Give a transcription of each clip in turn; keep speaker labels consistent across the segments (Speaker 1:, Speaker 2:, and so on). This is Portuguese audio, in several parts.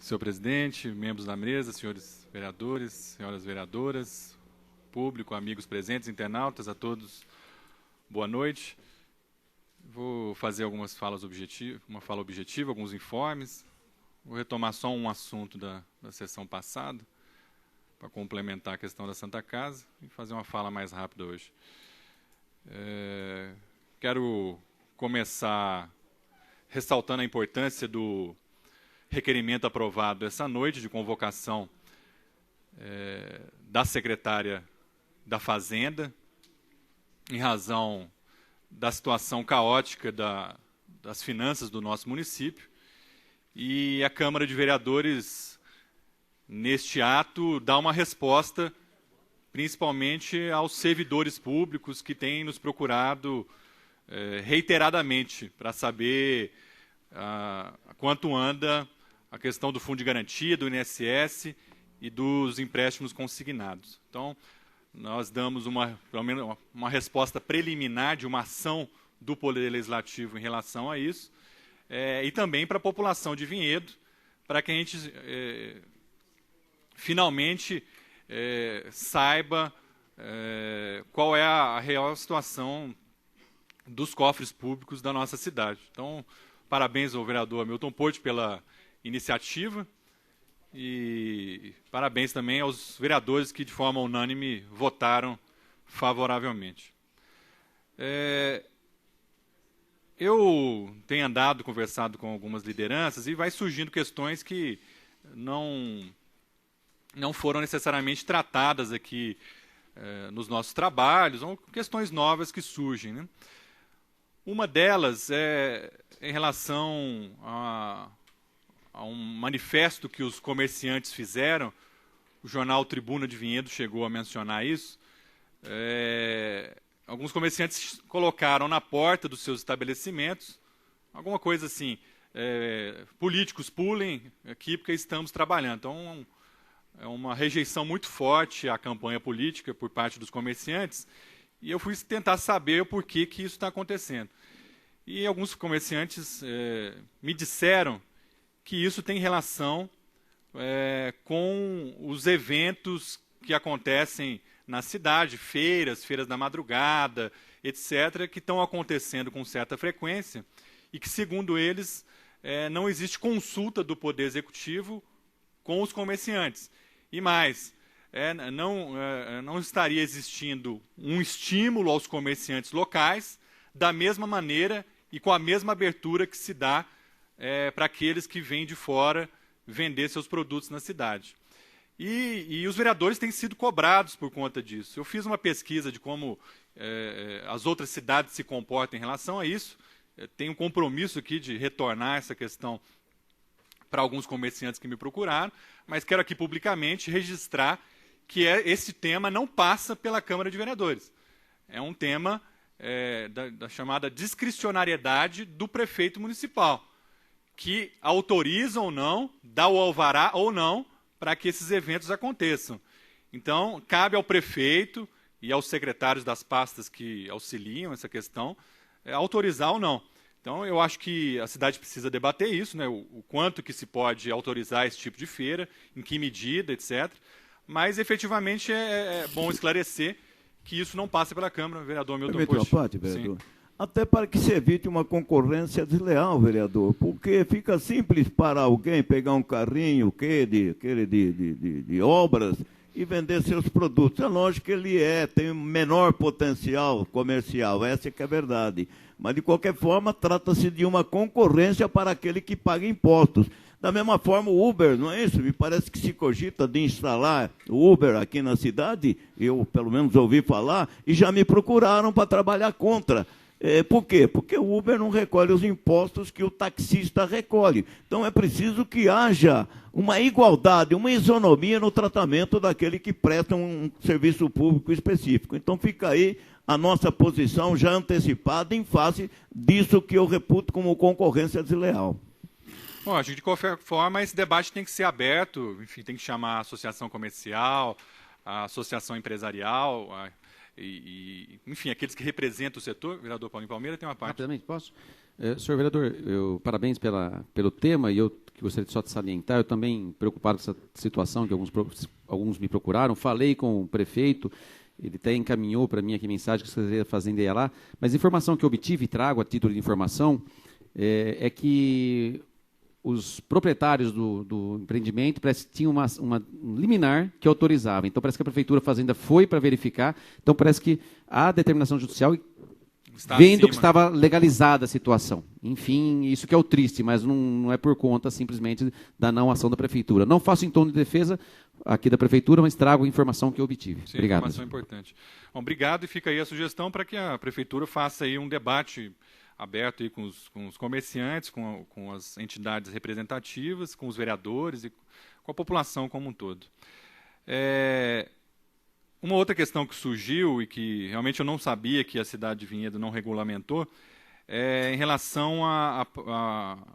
Speaker 1: senhor presidente, membros da mesa, senhores vereadores, senhoras vereadoras, público, amigos presentes, internautas, a todos, boa noite. Vou fazer algumas falas objetivas, uma fala objetiva, alguns informes. Vou retomar só um assunto da sessão passada, para complementar a questão da Santa Casa, e fazer uma fala mais rápida hoje. Quero começar ressaltando a importância do requerimento aprovado essa noite de convocação da secretária da Fazenda, em razão da situação caótica das finanças do nosso município, e a Câmara de Vereadores, neste ato, dá uma resposta, principalmente aos servidores públicos que têm nos procurado reiteradamente para saber quanto anda a questão do Fundo de Garantia, do INSS e dos empréstimos consignados. Então, nós damos pelo menos uma resposta preliminar de uma ação do Poder Legislativo em relação a isso, e também para a população de Vinhedo, para que a gente finalmente saiba qual é a real situação dos cofres públicos da nossa cidade. Então, parabéns ao vereador Hamilton Porto pela iniciativa e parabéns também aos vereadores que, de forma unânime, votaram favoravelmente. Eu tenho conversado com algumas lideranças e vai surgindo questões que não foram necessariamente tratadas aqui nos nossos trabalhos, ou questões novas que surgem, né? Uma delas é em relação a um manifesto que os comerciantes fizeram. O jornal Tribuna de Vinhedo chegou a mencionar isso. Alguns comerciantes colocaram na porta dos seus estabelecimentos alguma coisa assim, políticos pulem aqui porque estamos trabalhando. Então, é uma rejeição muito forte à campanha política por parte dos comerciantes, e eu fui tentar saber o porquê que isso está acontecendo. E alguns comerciantes me disseram que isso tem relação com os eventos que acontecem na cidade, feiras da madrugada, etc., que estão acontecendo com certa frequência e que, segundo eles, não existe consulta do Poder Executivo com os comerciantes. E mais, não estaria existindo um estímulo aos comerciantes locais da mesma maneira e com a mesma abertura que se dá para aqueles que vêm de fora vender seus produtos na cidade. E os vereadores têm sido cobrados por conta disso. Eu fiz uma pesquisa de como as outras cidades se comportam em relação a isso. Tenho um compromisso aqui de retornar essa questão para alguns comerciantes que me procuraram, mas quero aqui publicamente registrar que esse tema não passa pela Câmara de Vereadores. É um tema da chamada discricionariedade do prefeito municipal, que autoriza ou não, dá o alvará ou não, para que esses eventos aconteçam. Então, cabe ao prefeito e aos secretários das pastas que auxiliam essa questão autorizar ou não. Então, eu acho que a cidade precisa debater isso, né, o quanto que se pode autorizar esse tipo de feira, em que medida, etc. Mas, efetivamente, é bom esclarecer que isso não passa pela Câmara, vereador Hamilton Porto.
Speaker 2: Permite uma parte, vereador? Sim. Até para que se evite uma concorrência desleal, vereador, porque fica simples para alguém pegar um carrinho de obras e vender seus produtos. É lógico que ele tem um menor potencial comercial, essa é que é a verdade. Mas, de qualquer forma, trata-se de uma concorrência para aquele que paga impostos. Da mesma forma, o Uber, não é isso? Me parece que se cogita de instalar o Uber aqui na cidade, eu, pelo menos, ouvi falar, e já me procuraram para trabalhar contra. Por quê? Porque o Uber não recolhe os impostos que o taxista recolhe. Então, é preciso que haja uma igualdade, uma isonomia no tratamento daquele que presta um serviço público específico. Então, fica aí a nossa posição já antecipada em face disso que eu reputo como concorrência desleal.
Speaker 1: Bom, acho que de qualquer forma esse debate tem que ser aberto, enfim, tem que chamar a associação comercial, a associação empresarial, enfim, aqueles que representam o setor. O vereador Paulinho Palmeira tem uma parte.
Speaker 3: Rapidamente, posso? Senhor vereador, parabéns pelo tema, e eu que gostaria só de salientar, eu também preocupado com essa situação, que alguns me procuraram, falei com o prefeito, ele até encaminhou para mim aqui a mensagem que você fazendo ia lá, mas a informação que eu obtive e trago a título de informação é que os proprietários do empreendimento parece que tinham um liminar que autorizava. Então, parece que a Prefeitura Fazenda foi para verificar. Então, parece que a determinação judicial vendo que estava legalizada a situação. Enfim, isso que é o triste, mas não é por conta simplesmente da não ação da Prefeitura. Não faço em tom de defesa aqui da Prefeitura, mas trago a informação que eu obtive.
Speaker 1: Sim,
Speaker 3: obrigado.
Speaker 1: Informação importante. Bom, obrigado, e fica aí a sugestão para que a Prefeitura faça aí um debate aberto aí com os comerciantes, com as entidades representativas, com os vereadores e com a população como um todo. Uma outra questão que surgiu e que realmente eu não sabia que a cidade de Vinhedo não regulamentou é em relação à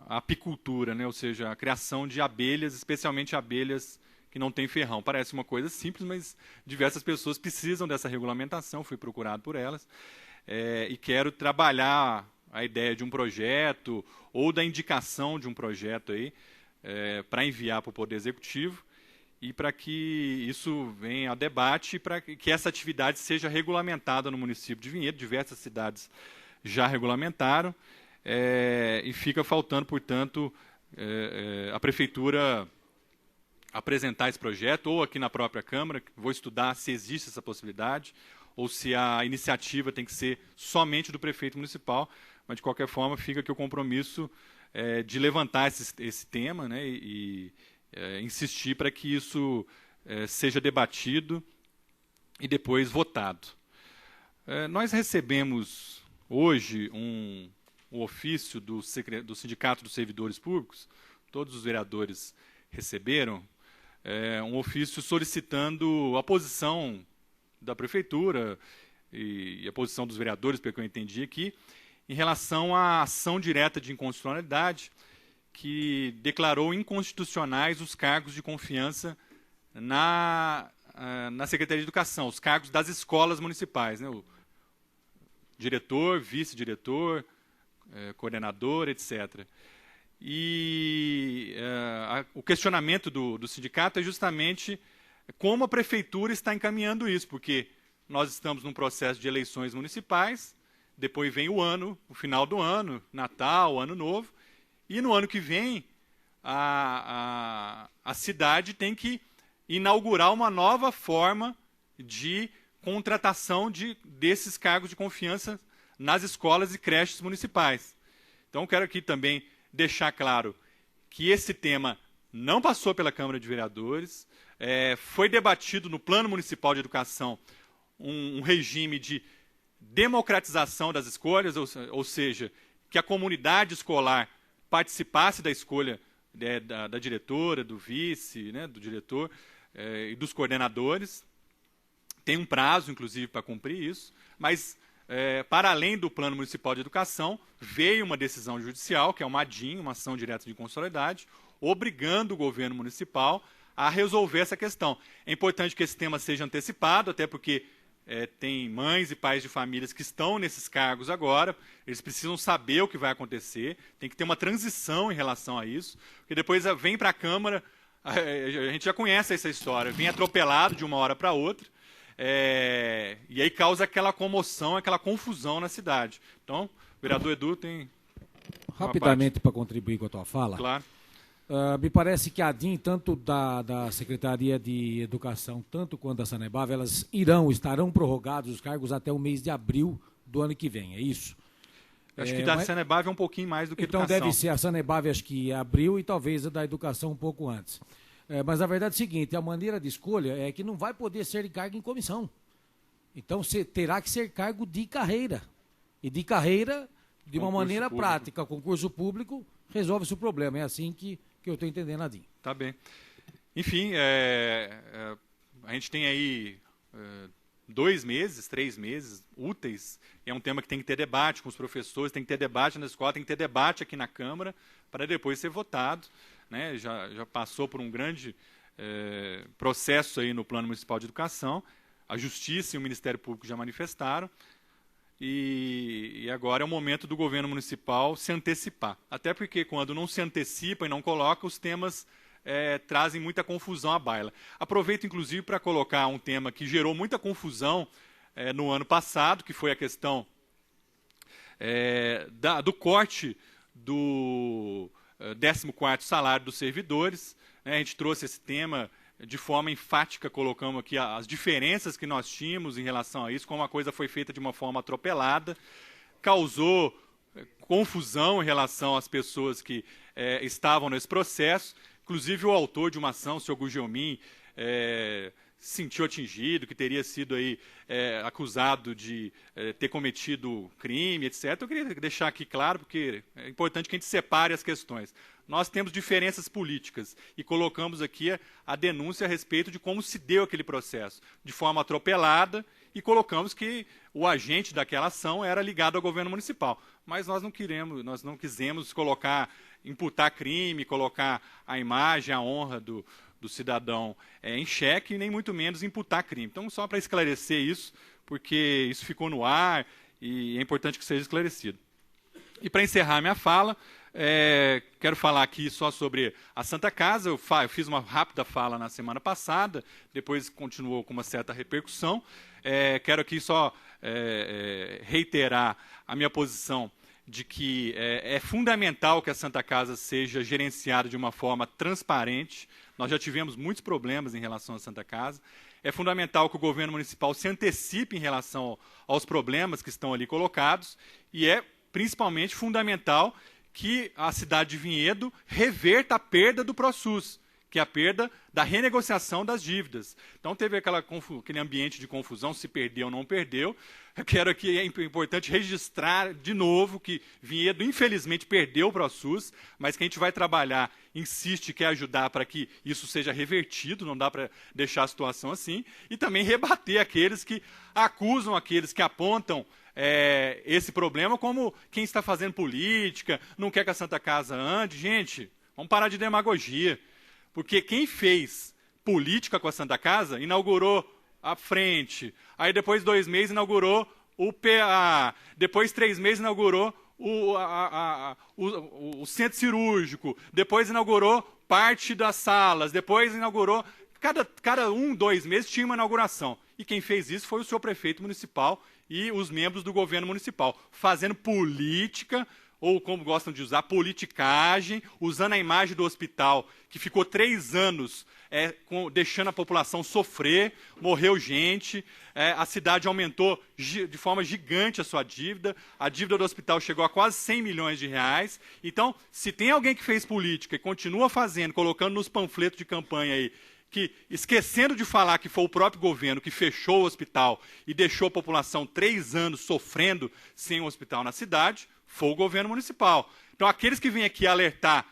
Speaker 1: apicultura, né? Ou seja, a criação de abelhas, especialmente abelhas que não têm ferrão. Parece uma coisa simples, mas diversas pessoas precisam dessa regulamentação, fui procurado por elas, e quero trabalhar a ideia de um projeto ou da indicação de um projeto aí para enviar para o Poder Executivo, e para que isso venha a debate, para que essa atividade seja regulamentada no município de Vinhedo. Diversas cidades já regulamentaram, e fica faltando, portanto, a Prefeitura apresentar esse projeto, ou aqui na própria Câmara, vou estudar se existe essa possibilidade, ou se a iniciativa tem que ser somente do prefeito municipal, mas, de qualquer forma, fica aqui o compromisso de levantar esse tema, né, e insistir para que isso seja debatido e depois votado. Nós recebemos hoje um ofício do Sindicato dos Servidores Públicos, todos os vereadores receberam, um ofício solicitando a posição da Prefeitura e a posição dos vereadores, pelo que eu entendi aqui, em relação à ação direta de inconstitucionalidade, que declarou inconstitucionais os cargos de confiança na Secretaria de Educação, os cargos das escolas municipais, né? O diretor, vice-diretor, coordenador, etc. E o questionamento do sindicato é justamente como a Prefeitura está encaminhando isso, porque nós estamos num processo de eleições municipais, depois vem o final do ano, Natal, Ano Novo, e no ano que vem a cidade tem que inaugurar uma nova forma de contratação desses cargos de confiança nas escolas e creches municipais. Então, quero aqui também deixar claro que esse tema não passou pela Câmara de Vereadores, foi debatido no Plano Municipal de Educação um regime de democratização das escolhas, ou seja, que a comunidade escolar participasse da escolha da diretora, do vice, né, do diretor e dos coordenadores. Tem um prazo, inclusive, para cumprir isso, mas, para além do Plano Municipal de Educação, veio uma decisão judicial, que é uma ADIM, uma ação direta de inconstitucionalidade, obrigando o governo municipal a resolver essa questão. É importante que esse tema seja antecipado, até porque tem mães e pais de famílias que estão nesses cargos agora, eles precisam saber o que vai acontecer, tem que ter uma transição em relação a isso, porque depois vem para a Câmara, a gente já conhece essa história, vem atropelado de uma hora para outra, e aí causa aquela comoção, aquela confusão na cidade. Então, o vereador Edu tem...
Speaker 4: Rapidamente, para contribuir com a tua fala.
Speaker 1: Claro.
Speaker 4: Me parece que a ADIM, tanto da Secretaria de Educação, tanto quanto da Sanebave, elas estarão prorrogados os cargos até o mês de abril do ano que vem, é isso?
Speaker 1: Acho que da Sanebave é um pouquinho mais do que
Speaker 4: então
Speaker 1: Educação.
Speaker 4: Então deve ser a Sanebave, acho que em abril, e talvez a da Educação um pouco antes. Mas a verdade é o seguinte, a maneira de escolha é que não vai poder ser cargo em comissão. Então terá que ser cargo de carreira. E de carreira, de uma maneira prática, concurso público, resolve-se o problema. É assim que eu estou entendendo, Adinho.
Speaker 1: Tá bem. Enfim, a gente tem aí 2 meses, 3 meses úteis. É um tema que tem que ter debate com os professores, tem que ter debate na escola, tem que ter debate aqui na Câmara para depois ser votado. Né? Já passou por um grande processo aí no Plano Municipal de Educação. A Justiça e o Ministério Público já manifestaram. e agora é o momento do governo municipal se antecipar. Até porque quando não se antecipa e não coloca, os temas trazem muita confusão à baila. Aproveito, inclusive, para colocar um tema que gerou muita confusão no ano passado, que foi a questão do corte do 14º salário dos servidores. A gente trouxe esse tema de forma enfática, colocamos aqui as diferenças que nós tínhamos em relação a isso, como a coisa foi feita de uma forma atropelada, causou confusão em relação às pessoas que estavam nesse processo. Inclusive, o autor de uma ação, o senhor Gugelmin, se sentiu atingido, que teria sido aí, acusado de ter cometido crime, etc. Eu queria deixar aqui claro, porque é importante que a gente separe as questões. Nós temos diferenças políticas e colocamos aqui a denúncia a respeito de como se deu aquele processo, de forma atropelada, e colocamos que o agente daquela ação era ligado ao governo municipal. Mas nós não quisemos imputar crime, colocar a imagem, a honra do cidadão em xeque, e nem muito menos imputar crime. Então, só para esclarecer isso, porque isso ficou no ar e é importante que seja esclarecido. E para encerrar minha fala, quero falar aqui só sobre a Santa Casa. Eu fiz uma rápida fala na semana passada, depois continuou com uma certa repercussão. Quero aqui só reiterar a minha posição de que é fundamental que a Santa Casa seja gerenciada de uma forma transparente. Nós já tivemos muitos problemas em relação à Santa Casa. É fundamental que o governo municipal se antecipe em relação aos problemas que estão ali colocados, e é principalmente fundamental que a cidade de Vinhedo reverta a perda do ProSUS, que é a perda da renegociação das dívidas. Então, teve aquele ambiente de confusão, se perdeu ou não perdeu. Eu quero aqui, é importante registrar de novo que Vinhedo, infelizmente, perdeu o ProSUS, mas que a gente vai trabalhar, insiste, quer ajudar para que isso seja revertido, não dá para deixar a situação assim, e também rebater aqueles que acusam, aqueles que apontam esse problema como quem está fazendo política, não quer que a Santa Casa ande. Gente, vamos parar de demagogia. Porque quem fez política com a Santa Casa inaugurou a frente, aí depois 2 meses inaugurou o PA, depois 3 meses inaugurou o centro cirúrgico, depois inaugurou parte das salas, depois inaugurou... Cada 1, 2 meses tinha uma inauguração. E quem fez isso foi o seu prefeito municipal e os membros do governo municipal, fazendo política, ou como gostam de usar, politicagem, usando a imagem do hospital, que ficou 3 anos deixando a população sofrer, morreu gente, a cidade aumentou de forma gigante a sua dívida, a dívida do hospital chegou a quase 100 milhões de reais. Então, se tem alguém que fez política e continua fazendo, colocando nos panfletos de campanha aí, que, esquecendo de falar que foi o próprio governo que fechou o hospital e deixou a população 3 anos sofrendo sem um hospital na cidade, foi o governo municipal. Então, aqueles que vêm aqui alertar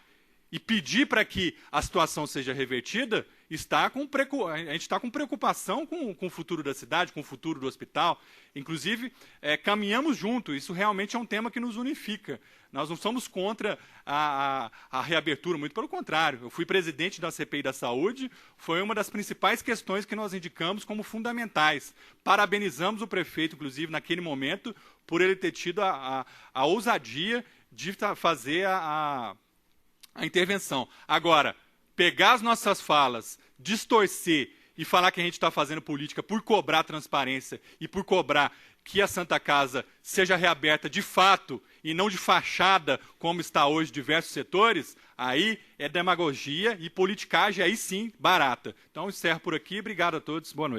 Speaker 1: e pedir para que a situação seja revertida, a gente está com preocupação com o futuro da cidade, com o futuro do hospital. Inclusive, caminhamos junto. Isso realmente é um tema que nos unifica. Nós não somos contra a reabertura, muito pelo contrário. Eu fui presidente da CPI da Saúde, foi uma das principais questões que nós indicamos como fundamentais. Parabenizamos o prefeito, inclusive, naquele momento, por ele ter tido a ousadia de fazer a intervenção. Agora, pegar as nossas falas, distorcer e falar que a gente está fazendo política por cobrar transparência e por cobrar que a Santa Casa seja reaberta de fato e não de fachada, como está hoje diversos setores, aí é demagogia e politicagem, aí sim, barata. Então, encerro por aqui. Obrigado a todos. Boa noite.